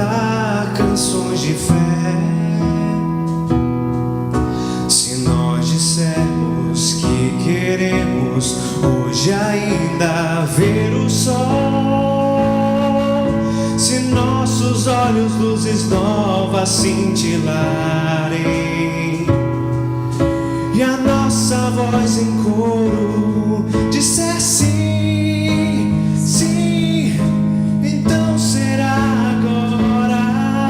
cantar canções de fé. Se nós dissermos que queremos hoje ainda ver o sol, se nossos olhos luzes novas cintilarem e a nossa voz em coro disser sim, sim, então será agora,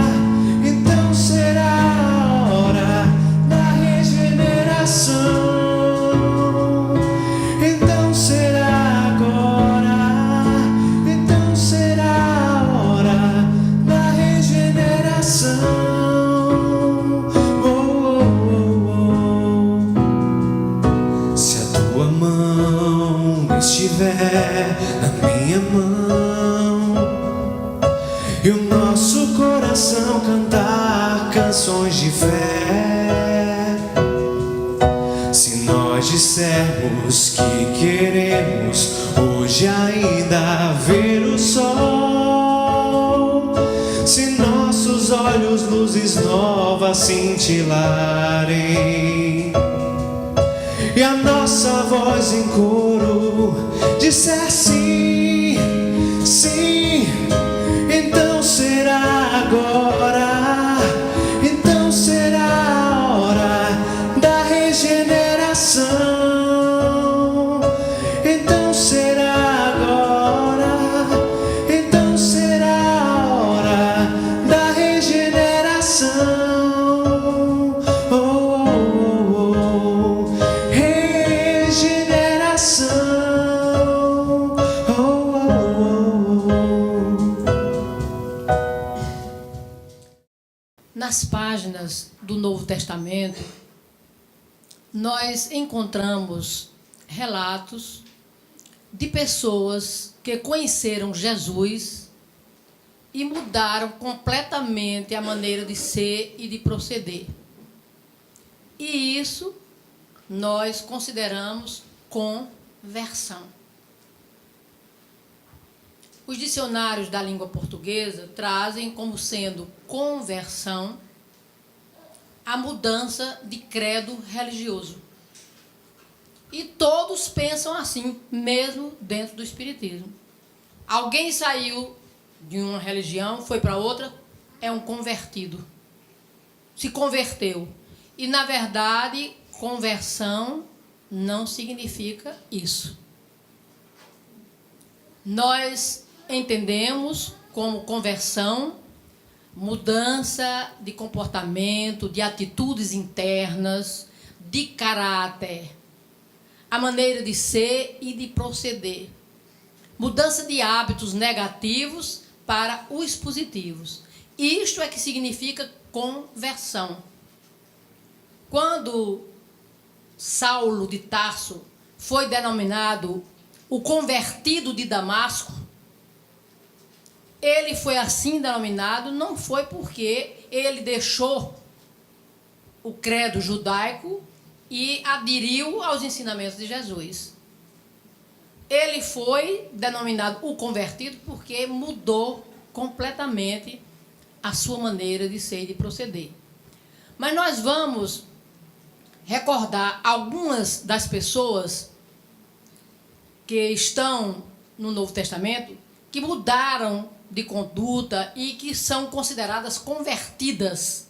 então será a hora da regeneração, então será agora, então será a hora da regeneração. Estiver na minha mão e o nosso coração cantar canções de fé, se nós dissermos que queremos hoje ainda ver o sol, se nossos olhos luzes novas cintilarem e a nossa voz em coro disser sim, sim, então será agora, então será a hora da regeneração, então será agora, então será a hora da regeneração. Nas páginas do Novo Testamento, nós encontramos relatos de pessoas que conheceram Jesus e mudaram completamente a maneira de ser e de proceder. E isso nós consideramos conversão. Os dicionários da língua portuguesa trazem como sendo conversão a mudança de credo religioso. E todos pensam assim, mesmo dentro do espiritismo. Alguém saiu de uma religião, foi para outra, é um convertido. Se converteu. E, na verdade, conversão não significa isso. Nós entendemos como conversão, mudança de comportamento, de atitudes internas, de caráter, a maneira de ser e de proceder. Mudança de hábitos negativos para os positivos. Isto é que significa conversão. Quando Saulo de Tarso foi denominado o convertido de Damasco, ele foi assim denominado, não foi porque ele deixou o credo judaico e aderiu aos ensinamentos de Jesus. Ele foi denominado o convertido porque mudou completamente a sua maneira de ser e de proceder. Mas nós vamos recordar algumas das pessoas que estão no Novo Testamento que mudaram de conduta e que são consideradas convertidas.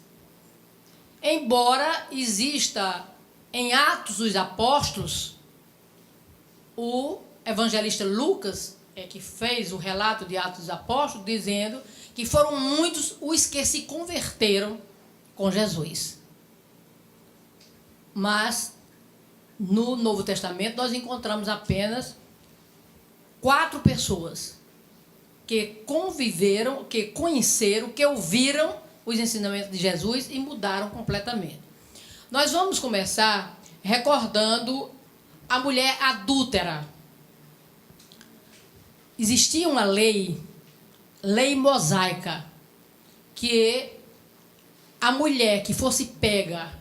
Embora exista em Atos dos Apóstolos, o evangelista Lucas, que fez o relato de Atos dos Apóstolos, dizendo que foram muitos os que se converteram com Jesus. Mas no Novo Testamento nós encontramos apenas 4 pessoas que conviveram, que conheceram, que ouviram os ensinamentos de Jesus e mudaram completamente. Nós vamos começar recordando a mulher adúltera. Existia uma lei mosaica, que a mulher que fosse pega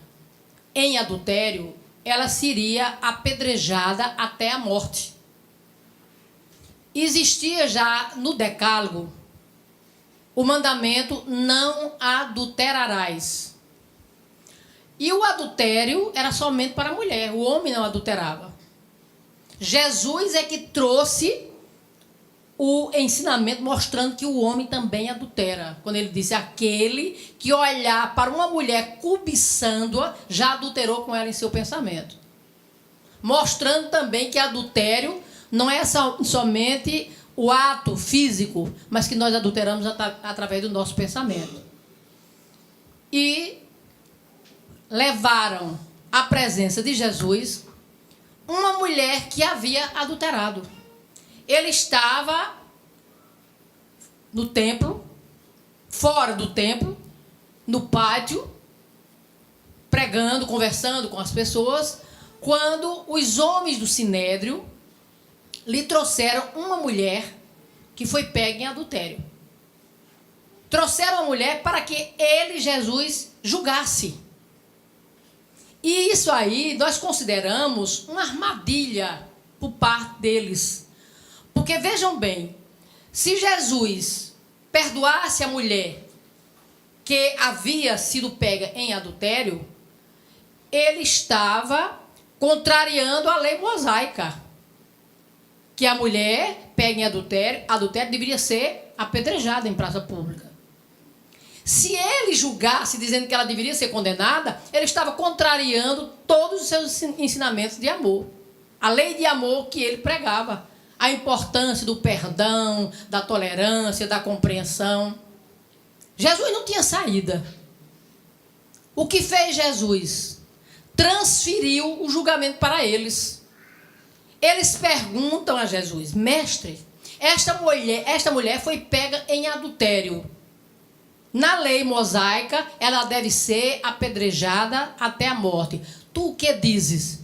em adultério, ela seria apedrejada até a morte. Existia já no Decálogo o mandamento não adulterarás. E o adultério era somente para a mulher, o homem não adulterava. Jesus é que trouxe o ensinamento mostrando que o homem também adultera. Quando ele disse, aquele que olhar para uma mulher cobiçando-a, já adulterou com ela em seu pensamento. Mostrando também que adultério não é somente o ato físico, mas que nós adulteramos através do nosso pensamento. E levaram à presença de Jesus uma mulher que havia adulterado. Ele estava no templo, fora do templo, no pátio, pregando, conversando com as pessoas, quando os homens do Sinédrio lhe trouxeram uma mulher que foi pega em adultério. Trouxeram a mulher para que ele, Jesus, julgasse. E isso aí nós consideramos uma armadilha por parte deles. Porque vejam bem, se Jesus perdoasse a mulher que havia sido pega em adultério, ele estava contrariando a lei mosaica. Que a mulher pega em adultério deveria ser apedrejada em praça pública. Se ele julgasse dizendo que ela deveria ser condenada, ele estava contrariando todos os seus ensinamentos de amor. A lei de amor que ele pregava. A importância do perdão, da tolerância, da compreensão. Jesus não tinha saída. O que fez Jesus? Transferiu o julgamento para eles. Eles perguntam a Jesus, mestre, esta mulher foi pega em adultério. Na lei mosaica, ela deve ser apedrejada até a morte. Tu o que dizes?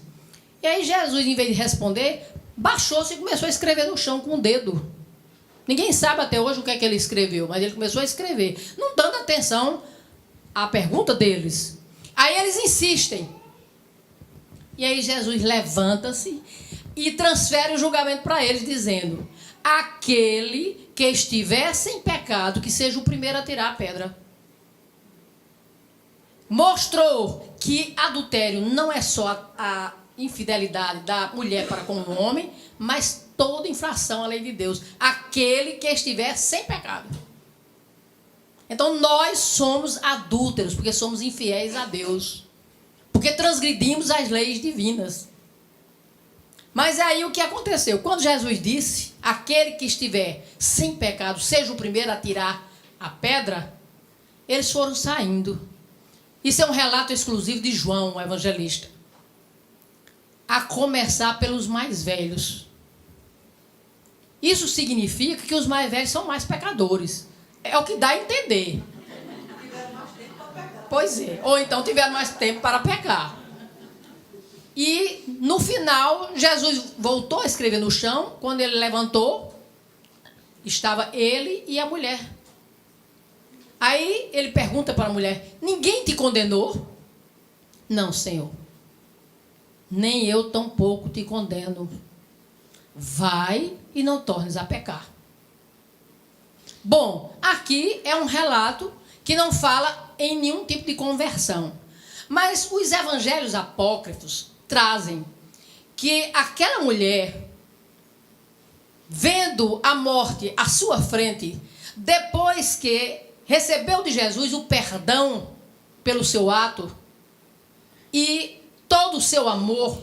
E aí Jesus, em vez de responder, baixou-se e começou a escrever no chão com o dedo. Ninguém sabe até hoje o que é que ele escreveu, mas ele começou a escrever, não dando atenção à pergunta deles. Aí eles insistem. E aí Jesus levanta-se e transfere o julgamento para eles, dizendo, aquele que estiver sem pecado, que seja o primeiro a tirar a pedra. Mostrou que adultério não é só a infidelidade da mulher para com o homem, mas toda infração à lei de Deus. Aquele que estiver sem pecado. Então nós somos adúlteros, porque somos infiéis a Deus. Porque transgredimos as leis divinas. Mas aí o que aconteceu? Quando Jesus disse, aquele que estiver sem pecado, seja o primeiro a tirar a pedra, eles foram saindo. Isso é um relato exclusivo de João, o evangelista. A começar pelos mais velhos. Isso significa que os mais velhos são mais pecadores. É o que dá a entender. Pois é. Ou então tiveram mais tempo para pecar. E no final, Jesus voltou a escrever no chão. Quando ele levantou, estava ele e a mulher. Aí ele pergunta para a mulher, ninguém te condenou? Não, Senhor. Nem eu tampouco te condeno. Vai e não tornes a pecar. Bom, aqui é um relato que não fala em nenhum tipo de conversão. Mas os evangelhos apócrifos trazem que aquela mulher, vendo a morte à sua frente, depois que recebeu de Jesus o perdão pelo seu ato e todo o seu amor,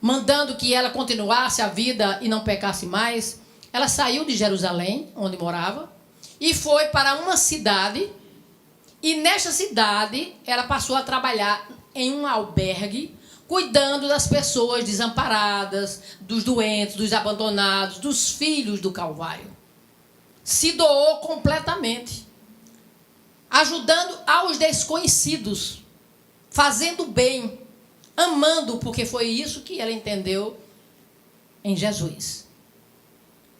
mandando que ela continuasse a vida e não pecasse mais, ela saiu de Jerusalém, onde morava, e foi para uma cidade, e nesta cidade ela passou a trabalhar em um albergue, cuidando das pessoas desamparadas, dos doentes, dos abandonados, dos filhos do Calvário. Se doou completamente, ajudando aos desconhecidos, fazendo bem, amando, porque foi isso que ela entendeu em Jesus.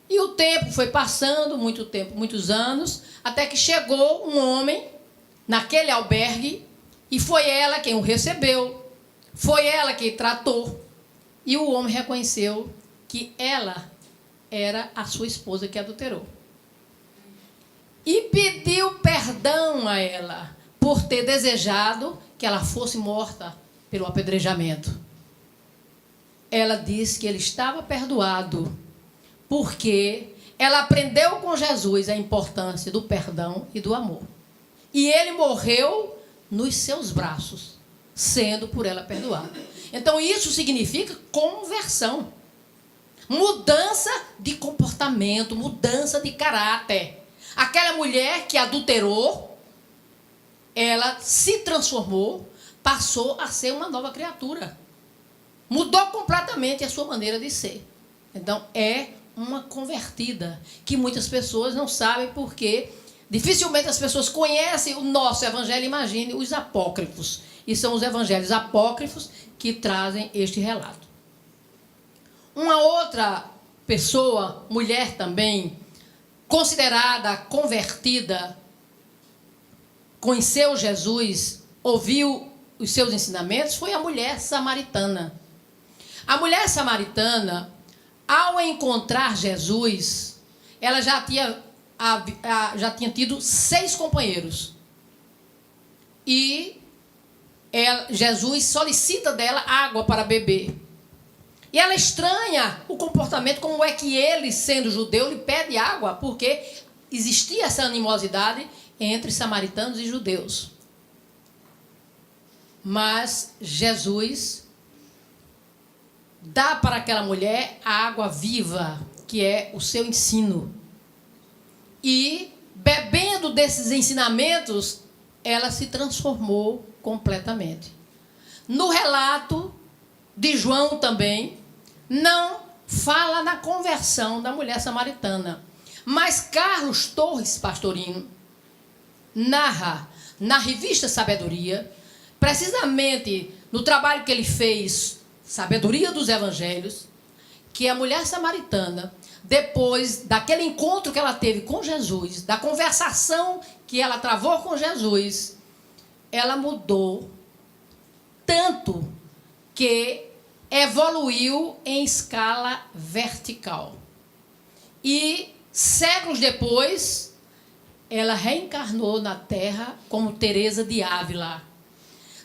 E o tempo foi passando, muito tempo, muitos anos, até que chegou um homem naquele albergue e foi ela quem o recebeu, foi ela quem tratou, e o homem reconheceu que ela era a sua esposa que adulterou. e pediu perdão a ela por ter desejado que ela fosse morta pelo apedrejamento. Ela disse que ele estava perdoado, porque ela aprendeu com Jesus a importância do perdão e do amor. E ele morreu nos seus braços, sendo por ela perdoado. Então isso significa conversão. Mudança de comportamento, mudança de caráter. Aquela mulher que adulterou, ela se transformou, passou a ser uma nova criatura. Mudou completamente a sua maneira de ser. Então, é uma convertida, que muitas pessoas não sabem porque dificilmente as pessoas conhecem o nosso evangelho. Imagine os apócrifos. E são os evangelhos apócrifos que trazem este relato. Uma outra pessoa, mulher também, considerada convertida, conheceu Jesus, ouviu os seus ensinamentos, foi a mulher samaritana. A mulher samaritana, ao encontrar Jesus, ela já tinha tido 6 companheiros. E Jesus solicita dela água para beber. E ela estranha o comportamento, como é que ele, sendo judeu, lhe pede água, porque existia essa animosidade entre samaritanos e judeus. Mas Jesus dá para aquela mulher a água viva, que é o seu ensino. E, bebendo desses ensinamentos, ela se transformou completamente. No relato de João também, não fala na conversão da mulher samaritana. Mas Carlos Torres Pastorino narra na revista Sabedoria, precisamente no trabalho que ele fez, Sabedoria dos Evangelhos, que a mulher samaritana, depois daquele encontro que ela teve com Jesus, da conversação que ela travou com Jesus, ela mudou tanto que evoluiu em escala vertical. E séculos depois, ela reencarnou na Terra como Teresa de Ávila.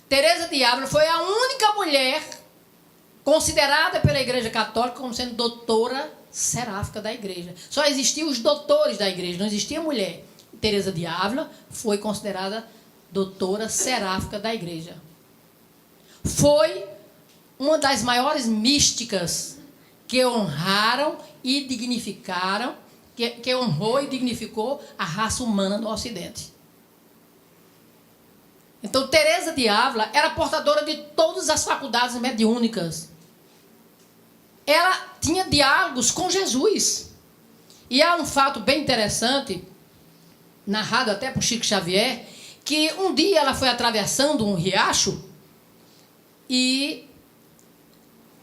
Teresa de Ávila foi a única mulher considerada pela Igreja Católica como sendo doutora seráfica da Igreja. Só existiam os doutores da Igreja, não existia mulher. Teresa de Ávila foi considerada doutora seráfica da Igreja. Foi uma das maiores místicas que honraram e dignificaram, que honrou e dignificou a raça humana no Ocidente. Então, Teresa de Ávila era portadora de todas as faculdades mediúnicas. Ela tinha diálogos com Jesus. E há um fato bem interessante, narrado até por Chico Xavier, que um dia ela foi atravessando um riacho e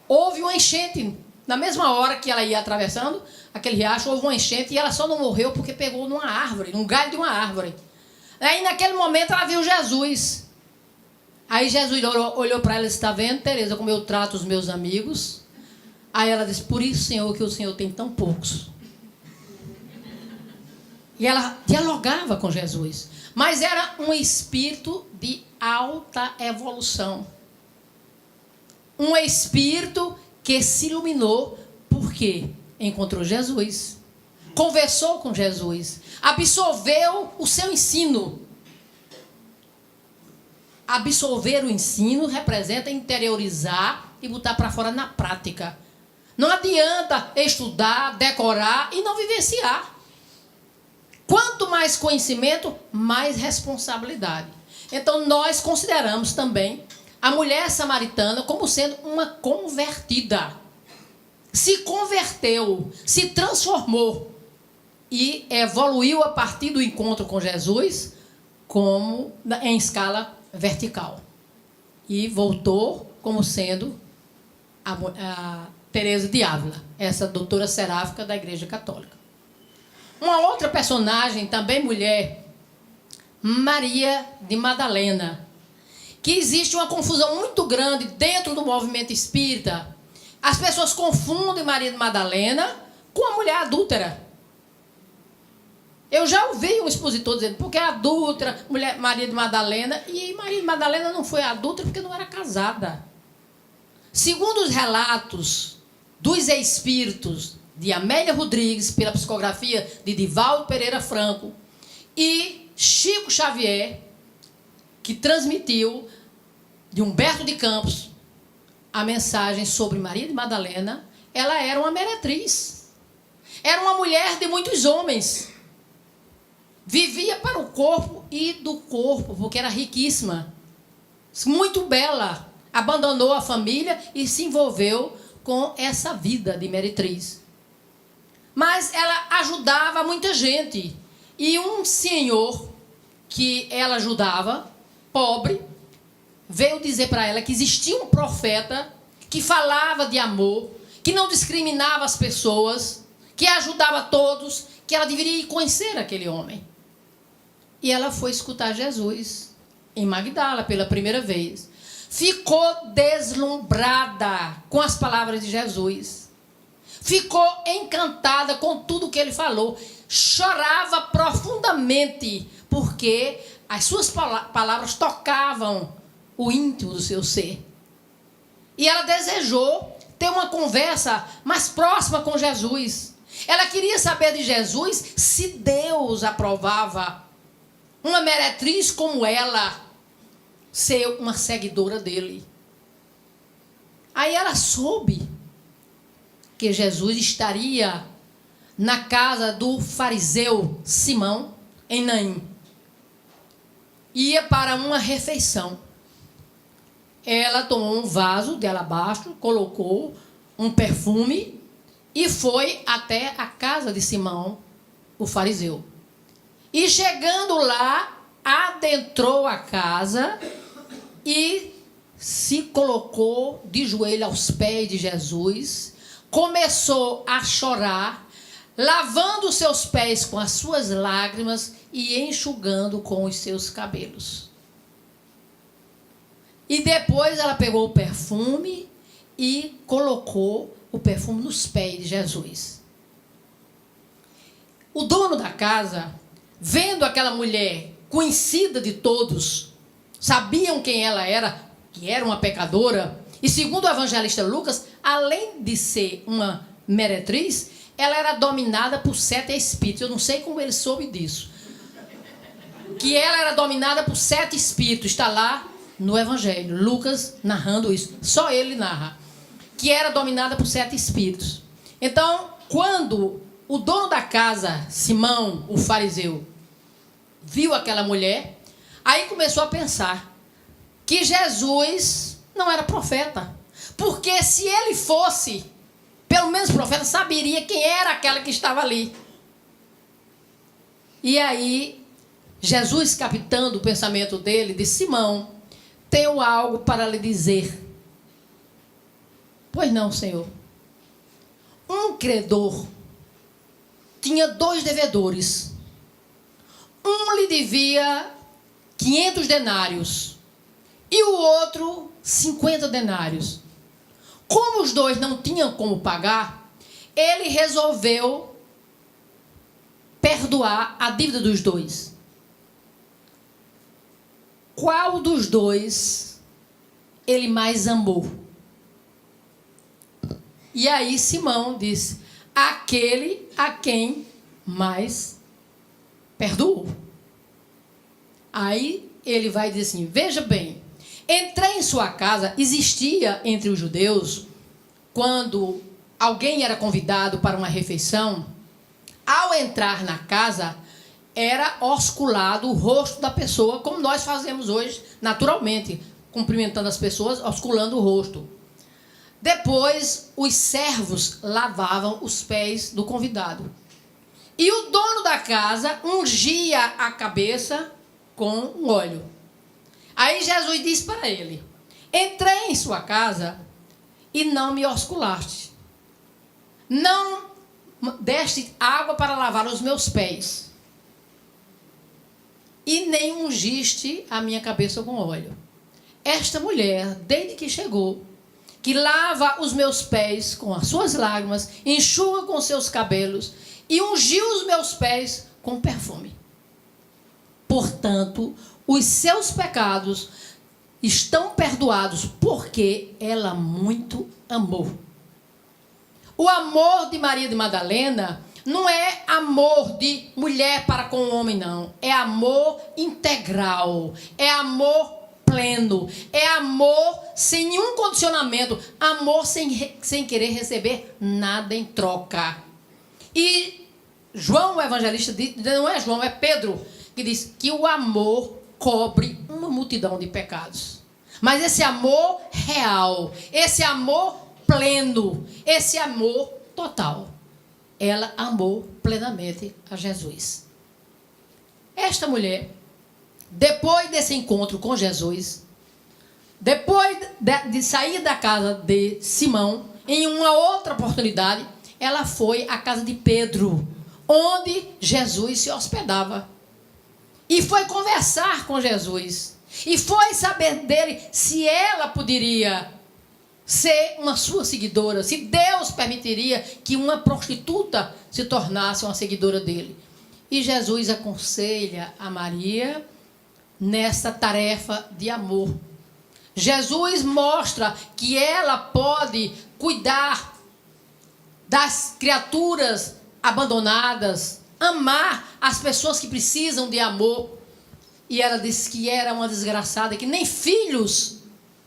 houve uma enchente. Na mesma hora que ela ia atravessando aquele riacho, houve uma enchente e ela só não morreu porque pegou numa árvore, num galho de uma árvore. Aí, naquele momento, ela viu Jesus. Aí, Jesus olhou para ela e disse: está vendo, Teresa, como eu trato os meus amigos? Aí ela disse: por isso, Senhor, que o Senhor tem tão poucos. E ela dialogava com Jesus. Mas era um espírito de alta evolução. Um espírito que se iluminou porque encontrou Jesus, conversou com Jesus, absorveu o seu ensino. Absorver o ensino representa interiorizar e botar para fora na prática. Não adianta estudar, decorar e não vivenciar. Quanto mais conhecimento, mais responsabilidade. Então, nós consideramos também a mulher samaritana como sendo uma convertida. Se converteu, se transformou e evoluiu a partir do encontro com Jesus como em escala vertical. E voltou como sendo a Teresa de Ávila, essa doutora seráfica da Igreja Católica. Uma outra personagem, também mulher, Maria de Madalena, que existe uma confusão muito grande dentro do movimento espírita. As pessoas confundem Maria de Madalena com a mulher adúltera. Eu já ouvi um expositor dizendo, porque é adulta, mulher, Maria de Madalena, e Maria de Madalena não foi adulta porque não era casada. Segundo os relatos dos espíritos de Amélia Rodrigues, pela psicografia de Divaldo Pereira Franco, e Chico Xavier, que transmitiu de Humberto de Campos a mensagem sobre Maria de Madalena, ela era uma meretriz. Era uma mulher de muitos homens. Vivia para o corpo e do corpo, porque era riquíssima. Muito bela. Abandonou a família e se envolveu com essa vida de meretriz. Mas ela ajudava muita gente. E um senhor que ela ajudava, pobre, veio dizer para ela que existia um profeta que falava de amor, que não discriminava as pessoas, que ajudava todos, que ela deveria ir conhecer aquele homem. E ela foi escutar Jesus em Magdala pela primeira vez. Ficou deslumbrada com as palavras de Jesus. Ficou encantada com tudo que ele falou. Chorava profundamente, porque as suas palavras tocavam o íntimo do seu ser. E ela desejou ter uma conversa mais próxima com Jesus. Ela queria saber de Jesus se Deus aprovava uma meretriz como ela ser uma seguidora dele. Aí ela soube que Jesus estaria na casa do fariseu Simão, em Naim. Ia para uma refeição. Ela tomou um vaso de alabastro, colocou um perfume e foi até a casa de Simão, o fariseu. E chegando lá, adentrou a casa e se colocou de joelho aos pés de Jesus, começou a chorar, lavando os seus pés com as suas lágrimas e enxugando com os seus cabelos. E depois ela pegou o perfume e colocou o perfume nos pés de Jesus. O dono da casa, vendo aquela mulher conhecida de todos, sabiam quem ela era, que era uma pecadora, e segundo o evangelista Lucas, além de ser uma meretriz, ela era dominada por 7 espíritos. Eu não sei como ele soube disso. Que ela era dominada por 7 espíritos. Está lá no evangelho, Lucas narrando isso. Só ele narra. Que era dominada por 7 espíritos. Então, quando o dono da casa, Simão, o fariseu, viu aquela mulher, aí começou a pensar que Jesus não era profeta. Porque se ele fosse, pelo menos profeta, saberia quem era aquela que estava ali. E aí, Jesus, captando o pensamento dele, disse: Simão, tenho algo para lhe dizer. Pois não, Senhor. Um credor tinha 2 devedores. Um lhe devia 500 denários e o outro 50 denários. Como os 2 não tinham como pagar, ele resolveu perdoar a dívida dos 2. Qual dos 2 ele mais amou? E aí Simão disse: aquele a quem mais perdoou. Aí ele vai dizer assim: veja bem, entrei em sua casa. Existia entre os judeus, quando alguém era convidado para uma refeição, ao entrar na casa, era osculado o rosto da pessoa, como nós fazemos hoje, naturalmente, cumprimentando as pessoas, osculando o rosto. Depois, os servos lavavam os pés do convidado. E o dono da casa ungia a cabeça com um óleo. Aí Jesus disse para ele: entrei em sua casa e não me osculaste. Não deste água para lavar os meus pés. E nem ungiste a minha cabeça com óleo. Esta mulher, desde que chegou, que lava os meus pés com as suas lágrimas, enxuga com seus cabelos e ungiu os meus pés com perfume. Portanto, os seus pecados estão perdoados, porque ela muito amou. O amor de Maria de Madalena não é amor de mulher para com o homem, não. É amor integral. É amor pleno. É amor sem nenhum condicionamento. Amor sem querer receber nada em troca. E João, o evangelista, não é João, é Pedro, que diz que o amor cobre uma multidão de pecados. Mas esse amor real, esse amor pleno, esse amor total, ela amou plenamente a Jesus. Esta mulher, depois desse encontro com Jesus, depois de sair da casa de Simão, em uma outra oportunidade, ela foi à casa de Pedro, onde Jesus se hospedava. E foi conversar com Jesus. E foi saber dele se ela poderia ser uma sua seguidora, se Deus permitiria que uma prostituta se tornasse uma seguidora dele. E Jesus aconselha a Maria nessa tarefa de amor. Jesus mostra que ela pode cuidar das criaturas abandonadas, amar as pessoas que precisam de amor. E ela disse que era uma desgraçada, que nem filhos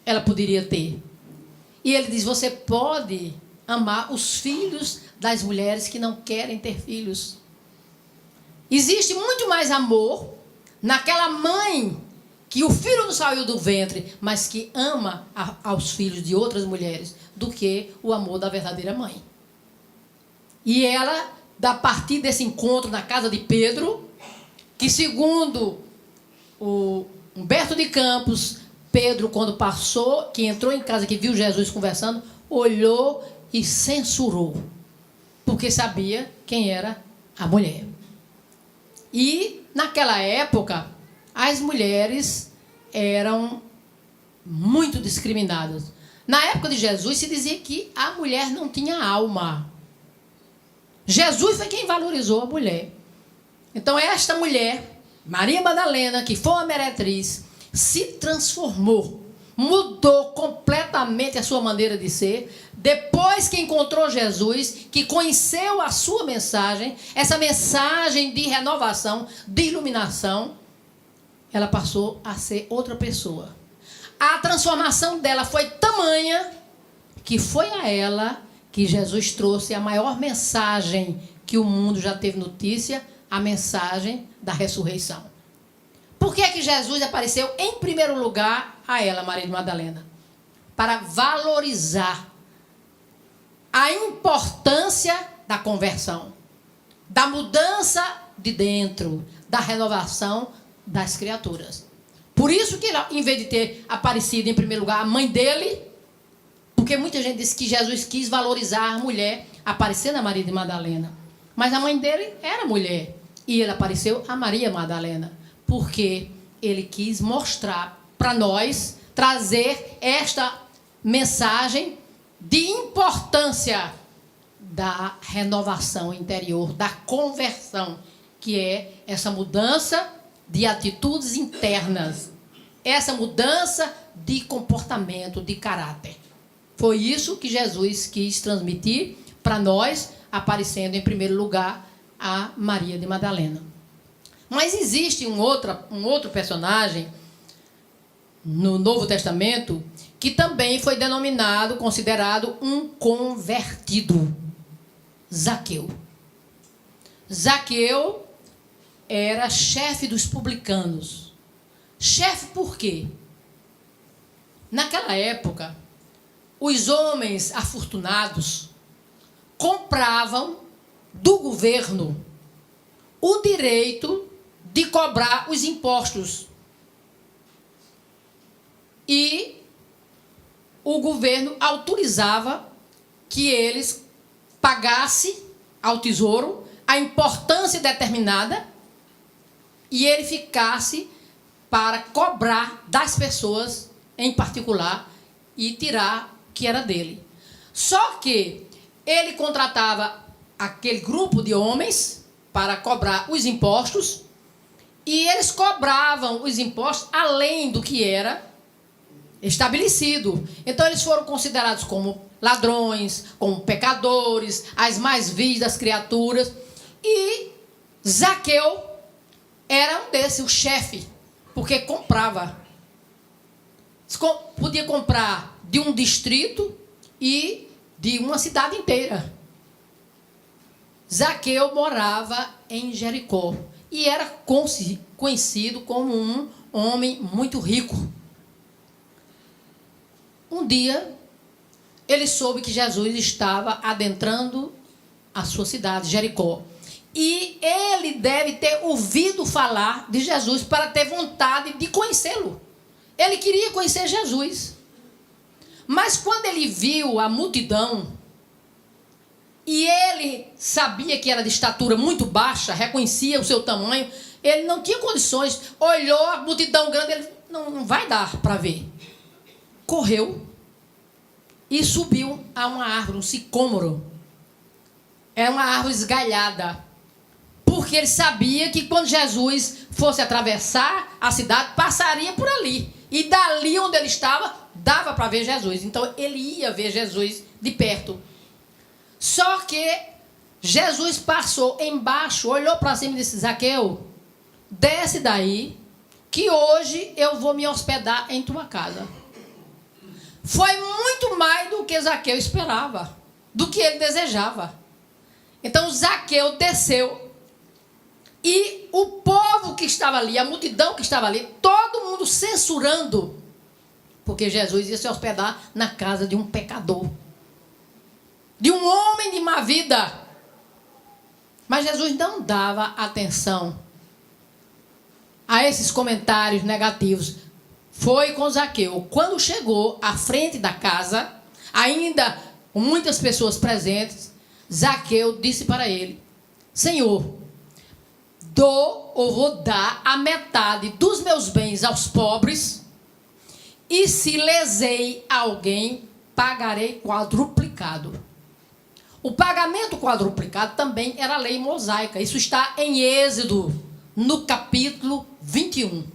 ela poderia ter. E ele diz, você pode amar os filhos das mulheres que não querem ter filhos. Existe muito mais amor naquela mãe que o filho não saiu do ventre, mas que ama aos filhos de outras mulheres, do que o amor da verdadeira mãe. E ela, a partir desse encontro na casa de Pedro, que segundo o Humberto de Campos, Pedro, quando passou, que entrou em casa, que viu Jesus conversando, olhou e censurou, porque sabia quem era a mulher. E, naquela época, as mulheres eram muito discriminadas. Na época de Jesus, se dizia que a mulher não tinha alma. Jesus foi quem valorizou a mulher. Então, esta mulher, Maria Madalena, que foi uma meretriz, se transformou, mudou completamente a sua maneira de ser, depois que encontrou Jesus, que conheceu a sua mensagem, essa mensagem de renovação, de iluminação, ela passou a ser outra pessoa. A transformação dela foi tamanha, que foi a ela que Jesus trouxe a maior mensagem que o mundo já teve notícia, a mensagem da ressurreição. Por que que Jesus apareceu em primeiro lugar a ela, Maria de Madalena? Para valorizar a importância da conversão, da mudança de dentro, da renovação das criaturas. Por isso que, em vez de ter aparecido em primeiro lugar a mãe dele, porque muita gente diz que Jesus quis valorizar a mulher, aparecendo a Maria de Madalena. Mas a mãe dele era mulher, e ele apareceu a Maria Madalena, porque ele quis mostrar para nós, trazer esta mensagem de importância da renovação interior, da conversão, que é essa mudança de atitudes internas, essa mudança de comportamento, de caráter. Foi isso que Jesus quis transmitir para nós, aparecendo em primeiro lugar a Maria de Madalena. Mas existe um outro personagem no Novo Testamento que também foi denominado, considerado um convertido. Zaqueu. Zaqueu era chefe dos publicanos. Chefe por quê? Naquela época, os homens afortunados compravam do governo o direito de cobrar os impostos. E o governo autorizava que eles pagassem ao tesouro a importância determinada e ele ficasse para cobrar das pessoas em particular e tirar o que era dele. Só que ele contratava aquele grupo de homens para cobrar os impostos, e eles cobravam os impostos além do que era estabelecido. Então eles foram considerados como ladrões, como pecadores, as mais vis das criaturas. E Zaqueu era um desses, o chefe, porque comprava. Podia comprar de um distrito e de uma cidade inteira. Zaqueu morava em Jericó e era conhecido como um homem muito rico. Um dia, ele soube que Jesus estava adentrando a sua cidade, Jericó. E ele deve ter ouvido falar de Jesus para ter vontade de conhecê-lo. Ele queria conhecer Jesus. Mas quando ele viu a multidão, e ele sabia que era de estatura muito baixa, reconhecia o seu tamanho, ele não tinha condições, olhou a multidão grande, ele não vai dar para ver. Correu e subiu a uma árvore, um sicômoro. Era uma árvore esgalhada, porque ele sabia que quando Jesus fosse atravessar a cidade, passaria por ali. E dali onde ele estava, dava para ver Jesus. Então ele ia ver Jesus de perto. Só que Jesus passou embaixo, olhou para cima e disse: Zaqueu, desce daí, que hoje eu vou me hospedar em tua casa. Foi muito mais do que Zaqueu esperava, do que ele desejava. Então Zaqueu desceu e o povo que estava ali, a multidão que estava ali, todo mundo censurando, porque Jesus ia se hospedar na casa de um pecador, de um homem de má vida. Mas Jesus não dava atenção a esses comentários negativos. Foi com Zaqueu. Quando chegou à frente da casa, ainda com muitas pessoas presentes, Zaqueu disse para ele: Senhor, vou dar a metade dos meus bens aos pobres, e se lesei alguém, pagarei quadruplicado. O pagamento quadruplicado também era lei mosaica. Isso está em Êxodo, no capítulo 21.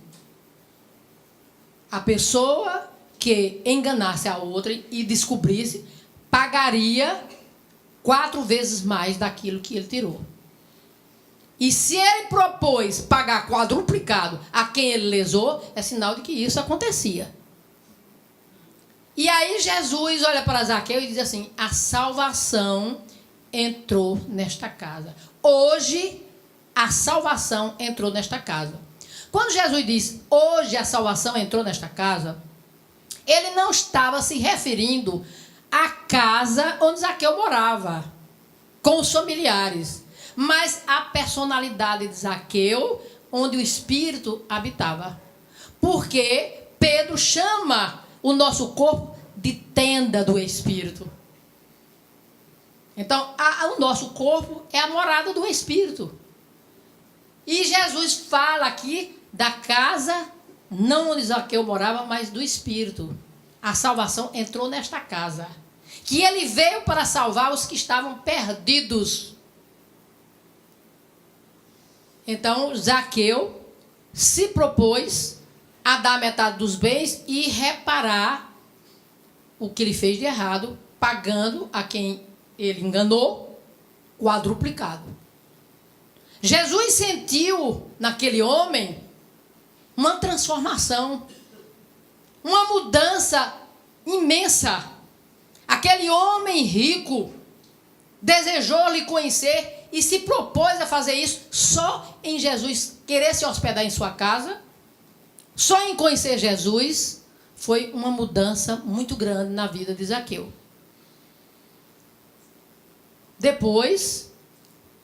A pessoa que enganasse a outra e descobrisse, pagaria 4 vezes mais daquilo que ele tirou. E se ele propôs pagar quadruplicado a quem ele lesou, é sinal de que isso acontecia. E aí Jesus olha para Zaqueu e diz assim: a salvação entrou nesta casa. Hoje a salvação entrou nesta casa. Quando Jesus diz hoje a salvação entrou nesta casa, ele não estava se referindo à casa onde Zaqueu morava, com os familiares, mas à personalidade de Zaqueu, onde o Espírito habitava. Porque Pedro chama o nosso corpo de tenda do Espírito. Então, o nosso corpo é a morada do Espírito. E Jesus fala aqui da casa, não onde Zaqueu morava, mas do Espírito. A salvação entrou nesta casa. Que ele veio para salvar os que estavam perdidos. Então, Zaqueu se propôs a dar metade dos bens e reparar o que ele fez de errado, pagando a quem ele enganou quadruplicado. Jesus sentiu naquele homem uma transformação, uma mudança imensa. Aquele homem rico desejou lhe conhecer e se propôs a fazer isso só em Jesus querer se hospedar em sua casa. Só em conhecer Jesus foi uma mudança muito grande na vida de Zaqueu. Depois,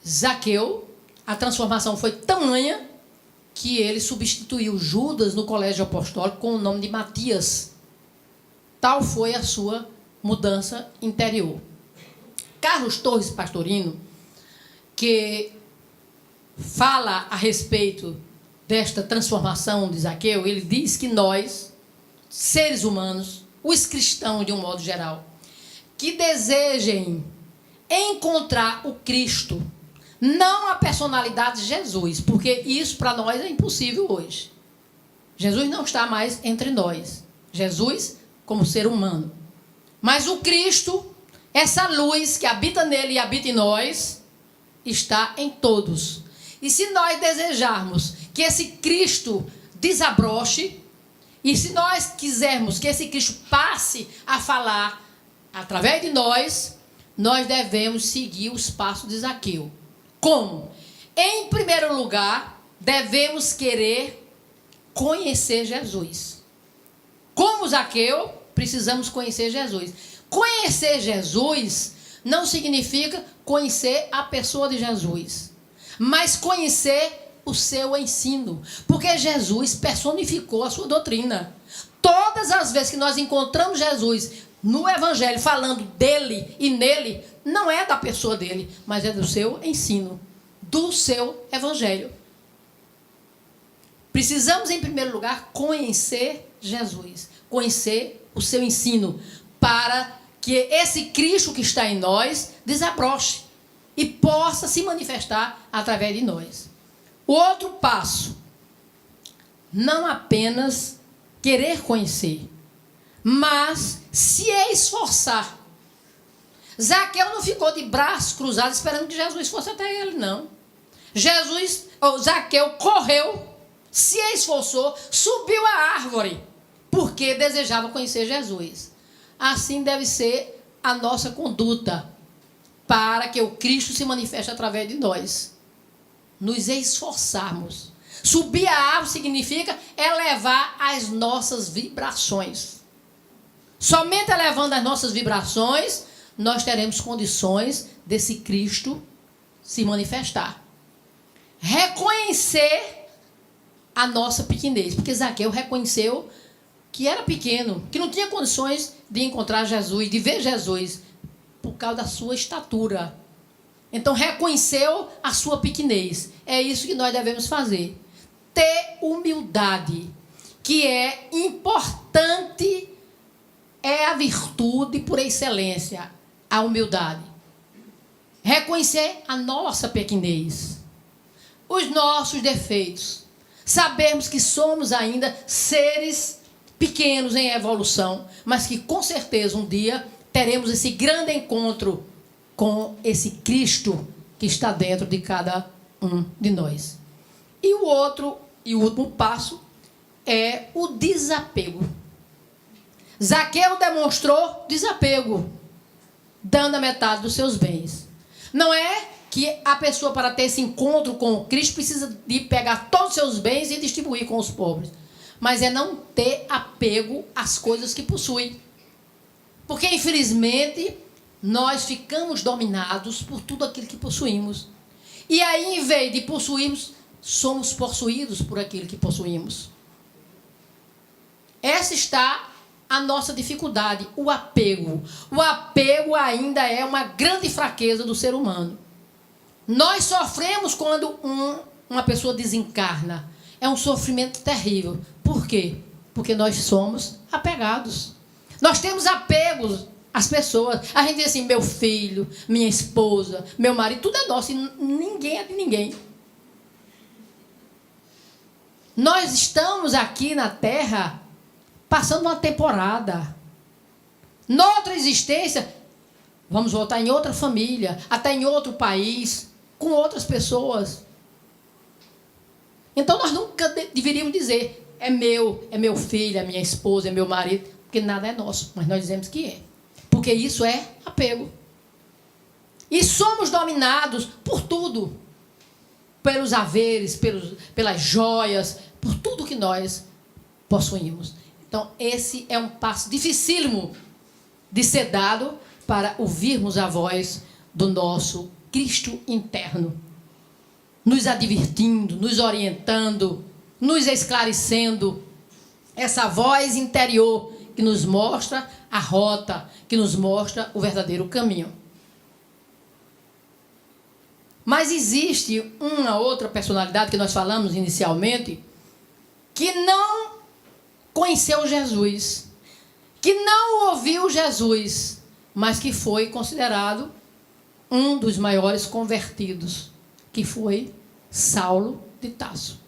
Zaqueu, a transformação foi tamanha que ele substituiu Judas no colégio apostólico com o nome de Matias. Tal foi a sua mudança interior. Carlos Torres Pastorino, que fala a respeito desta transformação de Zaqueu, ele diz que nós, seres humanos, os cristãos de um modo geral, que desejem encontrar o Cristo Não a personalidade de Jesus, porque isso para nós é impossível hoje. Jesus não está mais entre nós. Jesus como ser humano. Mas o Cristo, essa luz que habita nele e habita em nós, está em todos. E se nós desejarmos que esse Cristo desabroche, e se nós quisermos que esse Cristo passe a falar através de nós, nós devemos seguir os passos de Zaqueu. Como? Em primeiro lugar, devemos querer conhecer Jesus. Como Zaqueu, precisamos conhecer Jesus. Conhecer Jesus não significa conhecer a pessoa de Jesus, mas conhecer o seu ensino, porque Jesus personificou a sua doutrina. Todas as vezes que nós encontramos Jesus no Evangelho falando dele e nele, não é da pessoa dele, mas é do seu ensino, do seu Evangelho. Precisamos, em primeiro lugar, conhecer Jesus, conhecer o seu ensino, para que esse Cristo que está em nós desabroche e possa se manifestar através de nós. O outro passo, não apenas querer conhecer, mas se esforçar. Zaqueu não ficou de braços cruzados esperando que Jesus fosse até ele, não. Zaqueu correu, se esforçou, subiu a árvore, porque desejava conhecer Jesus. Assim deve ser a nossa conduta, para que o Cristo se manifeste através de nós. Nos esforçarmos. Subir a árvore significa elevar as nossas vibrações. Somente elevando as nossas vibrações, nós teremos condições desse Cristo se manifestar. Reconhecer a nossa pequenez, porque Zaqueu reconheceu que era pequeno, que não tinha condições de encontrar Jesus, de ver Jesus, por causa da sua estatura. Então reconheceu a sua pequenez. É isso que nós devemos fazer. Ter humildade, que é importante, é a virtude por excelência, a humildade. Reconhecer a nossa pequenez, os nossos defeitos. Sabemos que somos ainda seres pequenos em evolução, mas que com certeza um dia teremos esse grande encontro com esse Cristo que está dentro de cada um de nós. E o outro e o último passo é o desapego. Zaqueu demonstrou desapego, dando a metade dos seus bens. Não é que a pessoa, para ter esse encontro com o Cristo, precisa de pegar todos os seus bens e distribuir com os pobres. Mas é não ter apego às coisas que possui. Porque, infelizmente, nós ficamos dominados por tudo aquilo que possuímos. E aí, em vez de possuirmos, somos possuídos por aquilo que possuímos. Essa está a nossa dificuldade, o apego. O apego ainda é uma grande fraqueza do ser humano. Nós sofremos quando uma pessoa desencarna. É um sofrimento terrível. Por quê? Porque nós somos apegados. Nós temos apegos às pessoas. A gente diz assim, meu filho, minha esposa, meu marido, tudo é nosso e ninguém é de ninguém. Nós estamos aqui na Terra passando uma temporada. Noutra existência, vamos voltar em outra família, até em outro país, com outras pessoas. Então nós nunca deveríamos dizer, é meu filho, é minha esposa, é meu marido, porque nada é nosso, mas nós dizemos que é. Porque isso é apego. E somos dominados por tudo. Pelos haveres, pelas joias, por tudo que nós possuímos. Então, esse é um passo dificílimo de ser dado para ouvirmos a voz do nosso Cristo interno, nos advertindo, nos orientando, nos esclarecendo. Essa voz interior que nos mostra a rota, que nos mostra o verdadeiro caminho. Mas existe uma outra personalidade que nós falamos inicialmente, que não conheceu Jesus, que não ouviu Jesus, mas que foi considerado um dos maiores convertidos que foi Saulo de Tarso.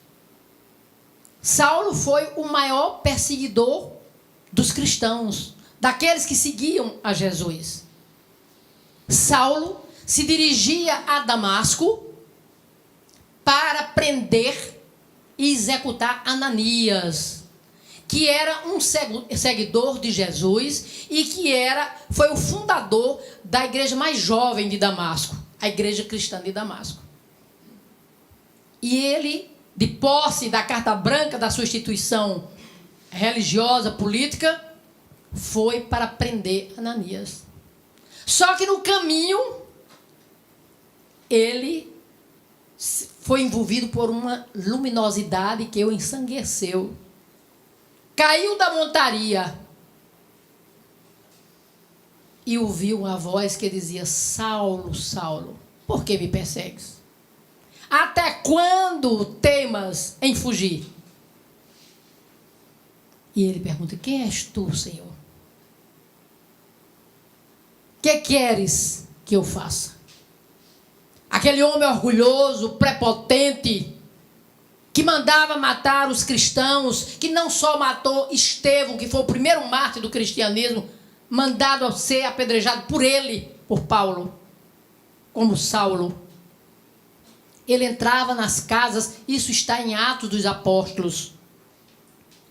Saulo foi o maior perseguidor dos cristãos, daqueles que seguiam a Jesus. Saulo se dirigia a Damasco para prender e executar Ananias, que era um seguidor de Jesus e que foi o fundador da igreja mais jovem de Damasco, a igreja cristã de Damasco. E ele, de posse da carta branca da sua instituição religiosa, política, foi para prender Ananias. Só que no caminho, ele foi envolvido por uma luminosidade que o ensangueceu. Caiu da montaria e ouviu uma voz que dizia: Saulo, Saulo, por que me persegues? Até quando temas em fugir? E ele pergunta: quem és tu, Senhor? Que queres que eu faça? Aquele homem orgulhoso, prepotente, que mandava matar os cristãos, que não só matou Estevão, que foi o primeiro mártir do cristianismo, mandado a ser apedrejado por ele, por Paulo, como Saulo. Ele entrava nas casas, isso está em Atos dos Apóstolos,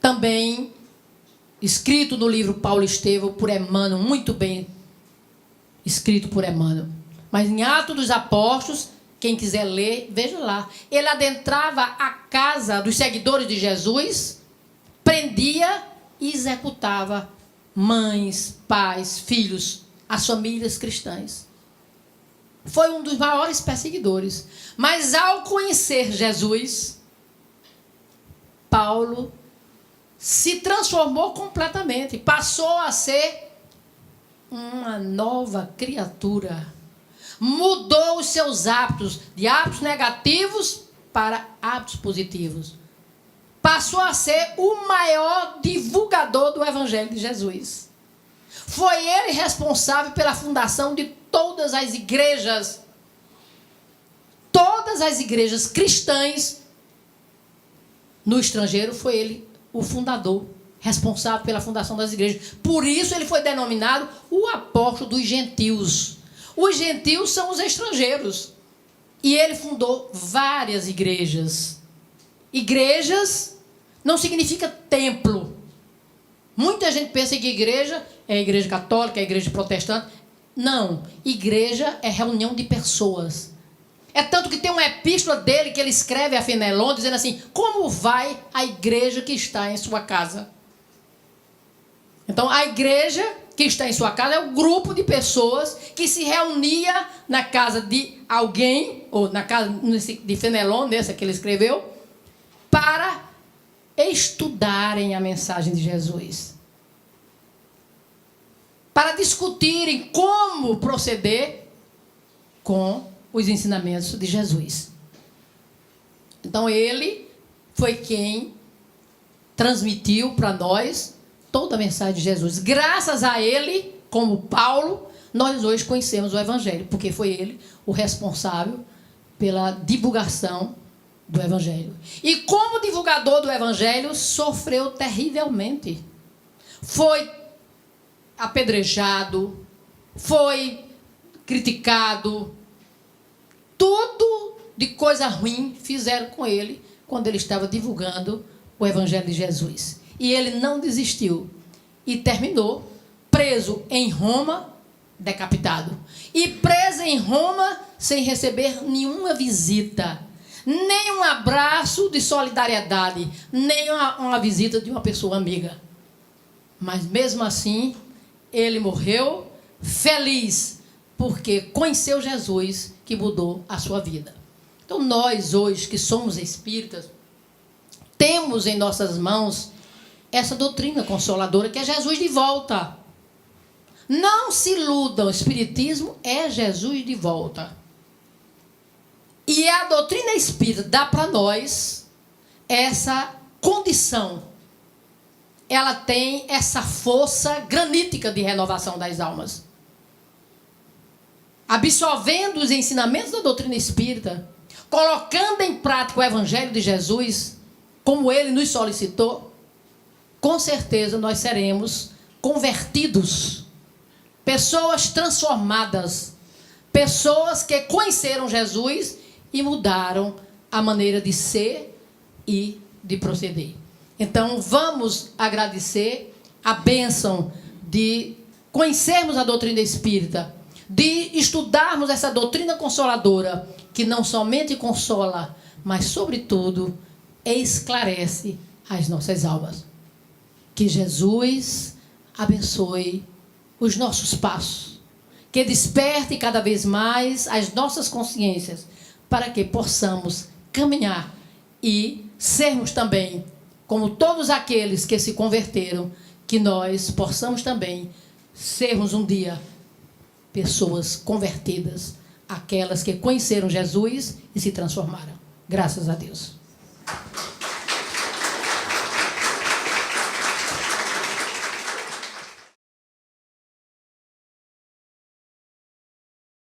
também escrito no livro Paulo e Estevão por Emmanuel, muito bem escrito por Emmanuel. Mas em Atos dos Apóstolos, quem quiser ler, veja lá. Ele adentrava a casa dos seguidores de Jesus, prendia e executava mães, pais, filhos, as famílias cristãs. Foi um dos maiores perseguidores. Mas ao conhecer Jesus, Paulo se transformou completamente. Passou a ser uma nova criatura. Mudou os seus hábitos, de hábitos negativos para hábitos positivos. Passou a ser o maior divulgador do Evangelho de Jesus. Foi ele responsável pela fundação de todas as igrejas cristãs no estrangeiro. Foi ele o fundador, responsável pela fundação das igrejas. Por isso ele foi denominado o apóstolo dos gentios. Os gentios são os estrangeiros. E ele fundou várias igrejas. Igrejas não significa templo. Muita gente pensa que igreja é a igreja católica, é a igreja protestante. Não. Igreja é reunião de pessoas. É tanto que tem uma epístola dele que ele escreve a Fenelon, dizendo assim: como vai a igreja que está em sua casa? Então, a igreja que está em sua casa é um grupo de pessoas que se reunia na casa de alguém, ou na casa de Fenelon, nessa que ele escreveu, para estudarem a mensagem de Jesus. Para discutirem como proceder com os ensinamentos de Jesus. Então, ele foi quem transmitiu para nós toda a mensagem de Jesus. Graças a ele, como Paulo, nós hoje conhecemos o Evangelho, porque foi ele o responsável pela divulgação do Evangelho. E como divulgador do Evangelho, sofreu terrivelmente. Foi apedrejado, foi criticado, tudo de coisa ruim fizeram com ele quando ele estava divulgando o Evangelho de Jesus. E ele não desistiu e terminou preso em Roma, decapitado. E preso em Roma sem receber nenhuma visita, nem um abraço de solidariedade, nem uma visita de uma pessoa amiga. Mas mesmo assim, ele morreu feliz, porque conheceu Jesus, que mudou a sua vida. Então nós hoje, que somos espíritas, temos em nossas mãos essa doutrina consoladora, que é Jesus de volta. Não se iludam, o Espiritismo é Jesus de volta. E a doutrina espírita dá para nós essa condição. Ela tem essa força granítica de renovação das almas. Absorvendo os ensinamentos da doutrina espírita, colocando em prática o Evangelho de Jesus, como ele nos solicitou, com certeza nós seremos convertidos, pessoas transformadas, pessoas que conheceram Jesus e mudaram a maneira de ser e de proceder. Então, vamos agradecer a bênção de conhecermos a doutrina espírita, de estudarmos essa doutrina consoladora, que não somente consola, mas, sobretudo, esclarece as nossas almas. Que Jesus abençoe os nossos passos, que desperte cada vez mais as nossas consciências, para que possamos caminhar e sermos também, como todos aqueles que se converteram, que nós possamos também sermos um dia pessoas convertidas, aquelas que conheceram Jesus e se transformaram. Graças a Deus.